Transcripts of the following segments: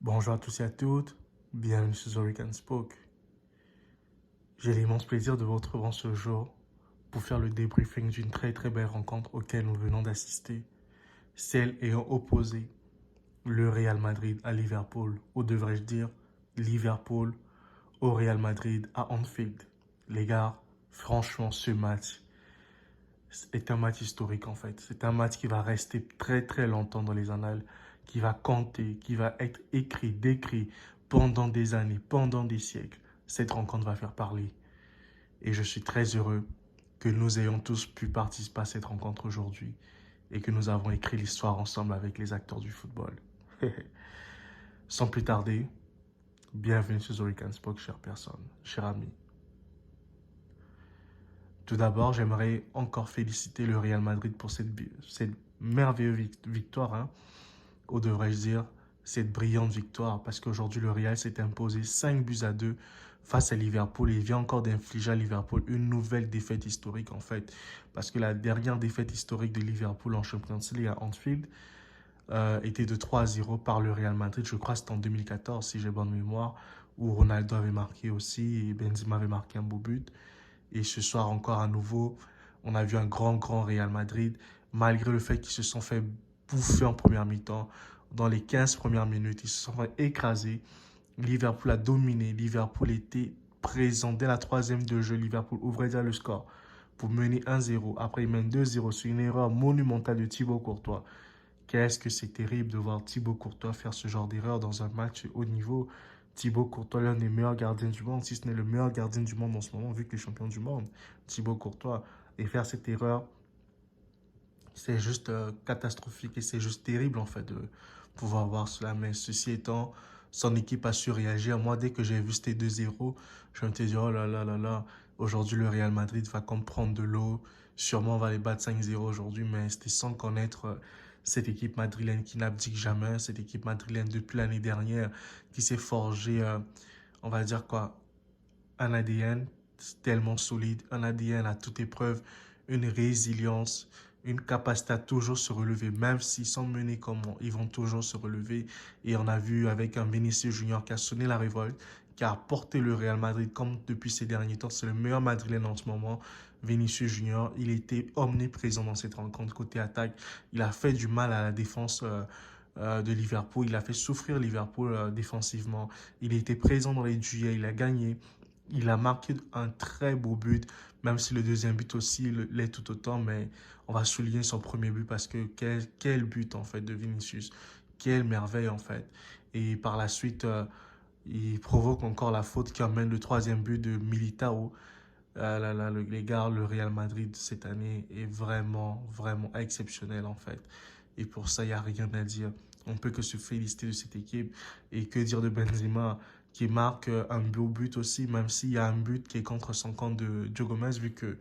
Bonjour à tous et à toutes, bienvenue sur The Weekend Spoke. J'ai l'immense plaisir de vous retrouver en ce jour pour faire le débriefing d'une très belle rencontre auquel nous venons d'assister, celle ayant opposé le Real Madrid à Liverpool, ou devrais-je dire Liverpool au Real Madrid à Anfield. Les gars, franchement ce match est un match historique en fait. C'est un match qui va rester très longtemps dans les annales, qui va compter, qui va être écrit, décrit pendant des années, pendant des siècles. Cette rencontre va faire parler. Et je suis très heureux que nous ayons tous pu participer à cette rencontre aujourd'hui et que nous avons écrit l'histoire ensemble avec les acteurs du football. Sans plus tarder, bienvenue sur The Weekend Spoke, chère personne, cher ami. Tout d'abord, j'aimerais encore féliciter le Real Madrid pour cette merveilleuse victoire, hein, ou devrais-je dire, cette brillante victoire, parce qu'aujourd'hui, le Real s'est imposé 5 buts à 2 face à Liverpool et il vient encore d'infliger à Liverpool une nouvelle défaite historique, en fait, parce que la dernière défaite historique de Liverpool en Champions League à Anfield était de 3-0 par le Real Madrid. Je crois que c'était en 2014, si j'ai bonne mémoire, où Ronaldo avait marqué aussi et Benzema avait marqué un beau but. Et ce soir encore à nouveau, on a vu un grand Real Madrid, malgré le fait qu'ils se sont fait bouffer en première mi-temps. Dans les 15 premières minutes, ils se sont fait écraser. Liverpool a dominé. Liverpool était présent dès la troisième de jeu. Liverpool ouvrait déjà le score pour mener 1-0. Après, ils mènent 2-0 sur une erreur monumentale de Thibaut Courtois. Qu'est-ce que c'est terrible de voir Thibaut Courtois faire ce genre d'erreur dans un match haut niveau. Thibaut Courtois, l'un des meilleurs gardiens du monde, si ce n'est le meilleur gardien du monde en ce moment, vu qu'il est champion du monde. Thibaut Courtois. Et faire cette erreur, c'est juste catastrophique et c'est juste terrible en fait de pouvoir voir cela. Mais ceci étant, son équipe a su réagir. Moi, dès que j'ai vu ces 2-0, je me suis dit, oh là, aujourd'hui le Real Madrid va comprendre de l'eau. Sûrement on va les battre 5-0 aujourd'hui, mais c'était sans connaître cette équipe madrilène qui n'abdique jamais, cette équipe madrilène depuis l'année dernière qui s'est forgée, on va dire quoi, un ADN tellement solide, un ADN à toute épreuve, une résilience, une capacité à toujours se relever, même s'ils sont menés comment, ils vont toujours se relever. Et on a vu avec un Vinicius Junior qui a sonné la révolte, qui a porté le Real Madrid comme depuis ces derniers temps. C'est le meilleur Madrilène en ce moment. Vinicius Junior, il était omniprésent dans cette rencontre côté attaque. Il a fait du mal à la défense de Liverpool. Il a fait souffrir Liverpool défensivement. Il était présent dans les duels, il a gagné. Il a marqué un très beau but, même si le deuxième but aussi l'est tout autant, mais on va souligner son premier but parce que quel but en fait de Vinicius, quelle merveille en fait. Et par la suite, il provoque encore la faute qui amène le troisième but de Militao. Les gars, le Real Madrid cette année est vraiment exceptionnel en fait. Et pour ça, il n'y a rien à dire. On peut que se féliciter de cette équipe. Et que dire de Benzema qui marque un beau but aussi, même s'il y a un but qui est contre son camp de Joe Gomez, vu que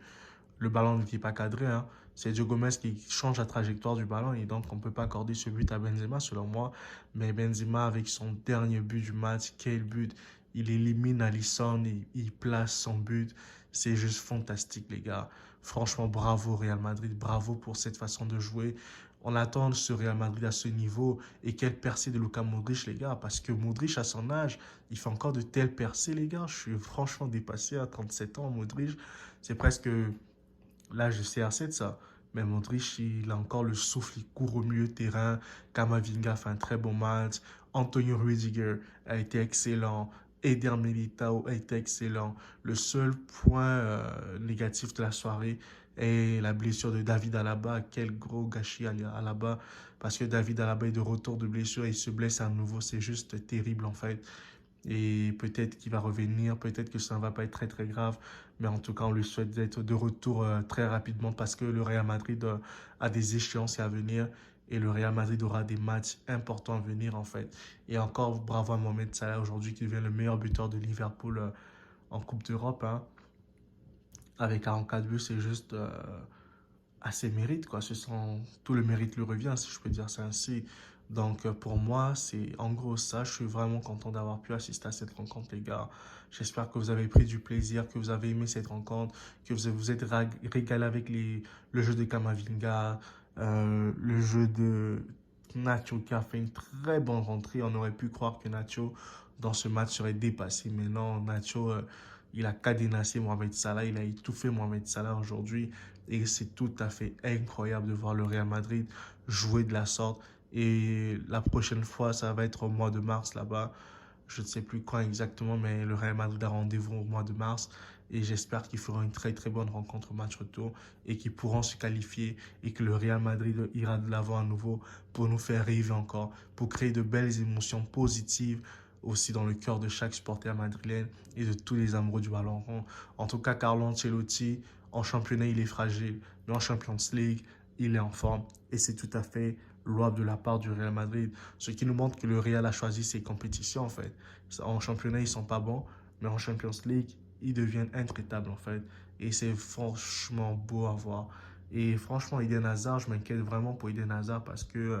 le ballon n'était pas cadré, hein. C'est Joe Gomez qui change la trajectoire du ballon et donc on ne peut pas accorder ce but à Benzema selon moi. Mais Benzema avec son dernier but du match, quel but! Il élimine Alisson, il place son but. C'est juste fantastique les gars. Franchement bravo Real Madrid, bravo pour cette façon de jouer. On attend ce Real Madrid à ce niveau et quelle percée de Luka Modric les gars. Parce que Modric à son âge, il fait encore de telles percées les gars. Je suis franchement dépassé à 37 ans Modric. C'est presque l'âge de CR7, ça. Mais Modric, il a encore le souffle, il court au milieu de terrain. Kamavinga fait un très bon match. Antonio Rudiger a été excellent. Eder Militao a été excellent. Le seul point négatif de la soirée est la blessure de David Alaba. Quel gros gâchis Alaba. Parce que David Alaba est de retour de blessure et il se blesse à nouveau. C'est juste terrible en fait. Et peut-être qu'il va revenir, peut-être que ça ne va pas être très grave. Mais en tout cas, on lui souhaite d'être de retour très rapidement parce que le Real Madrid a des échéances à venir. Et le Real Madrid aura des matchs importants à venir en fait. Et encore bravo à Mohamed Salah aujourd'hui qui devient le meilleur buteur de Liverpool en Coupe d'Europe, hein. Avec 44 buts, c'est juste à ses mérites, quoi. Tout le mérite lui revient, si je peux dire ça ainsi. Donc, pour moi, c'est en gros ça. Je suis vraiment content d'avoir pu assister à cette rencontre, les gars. J'espère que vous avez pris du plaisir, que vous avez aimé cette rencontre, que vous êtes régalé avec le jeu de Kamavinga, le jeu de Nacho qui a fait une très bonne rentrée. On aurait pu croire que Nacho, dans ce match, serait dépassé. Mais non, Nacho, il a cadenassé Mohamed Salah. Il a étouffé Mohamed Salah aujourd'hui. Et c'est tout à fait incroyable de voir le Real Madrid jouer de la sorte. Et la prochaine fois, ça va être au mois de mars là-bas. Je ne sais plus quand exactement, mais le Real Madrid a rendez-vous au mois de mars. Et j'espère qu'ils feront une très très bonne rencontre au match retour et qu'ils pourront se qualifier et que le Real Madrid ira de l'avant à nouveau pour nous faire rêver encore, pour créer de belles émotions positives aussi dans le cœur de chaque supporter madrilène et de tous les amoureux du ballon rond. En tout cas, Carlo Ancelotti, en championnat, il est fragile, mais en Champions League, il est en forme et c'est tout à fait louable de la part du Real Madrid. Ce qui nous montre que le Real a choisi ses compétitions en fait. En championnat, ils ne sont pas bons, mais en Champions League, ils deviennent intraitables en fait. Et c'est franchement beau à voir. Et franchement, Eden Hazard, je m'inquiète vraiment pour Eden Hazard parce que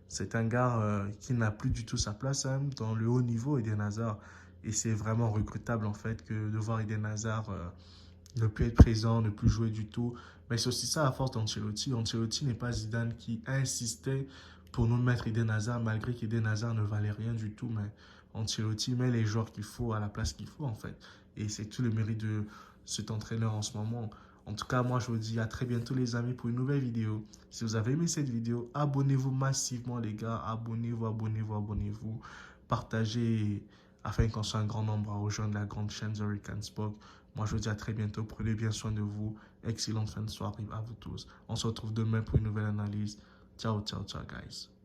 c'est un gars qui n'a plus du tout sa place hein, dans le haut niveau, Eden Hazard. Et c'est vraiment regrettable en fait que de voir Eden Hazard ne plus être présent, ne plus jouer du tout. Mais c'est aussi ça à force d'Ancelotti. Ancelotti n'est pas Zidane qui insistait pour nous mettre Eden Hazard, malgré qu'Eden Hazard ne valait rien du tout. Mais Ancelotti met les joueurs qu'il faut à la place qu'il faut, en fait. Et c'est tout le mérite de cet entraîneur en ce moment. En tout cas, moi, je vous dis à très bientôt, les amis, pour une nouvelle vidéo. Si vous avez aimé cette vidéo, abonnez-vous massivement, les gars. Abonnez-vous, abonnez-vous, abonnez-vous. Partagez afin qu'on soit un grand nombre à rejoindre la grande chaîne The Rican Sport. Moi, je vous dis à très bientôt. Prenez bien soin de vous. Excellente fin de soirée à vous tous. On se retrouve demain pour une nouvelle analyse. Ciao, ciao, ciao, guys.